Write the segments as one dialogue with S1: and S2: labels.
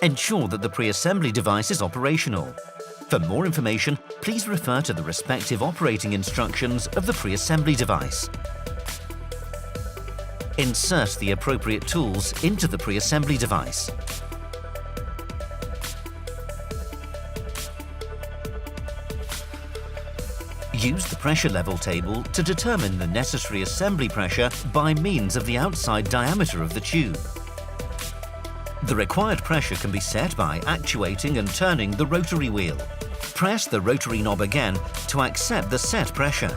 S1: Ensure that the pre-assembly device is operational. For more information, please refer to the respective operating instructions of the pre-assembly device. Insert the appropriate tools into the pre-assembly device. Use the pressure level table to determine the necessary assembly pressure by means of the outside diameter of the tube. The required pressure can be set by actuating and turning the rotary wheel. Press the rotary knob again to accept the set pressure.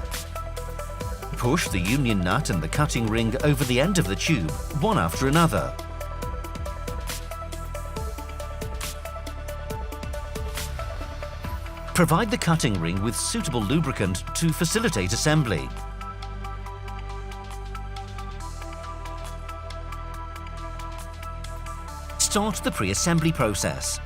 S1: Push the union nut and the cutting ring over the end of the tube, one after another. Provide the cutting ring with suitable lubricant to facilitate assembly. Start the pre-assembly process.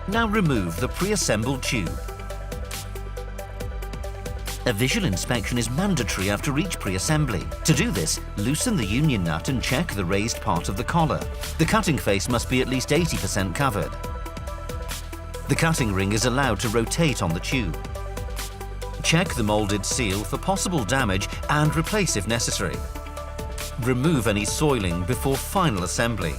S1: Now remove the pre-assembled tube. A visual inspection is mandatory after each pre-assembly. To do this, loosen the union nut and check the raised part of the collar. The cutting face must be at least 80% covered. The cutting ring is allowed to rotate on the tube. Check the molded seal for possible damage and replace if necessary. Remove any soiling before final assembly.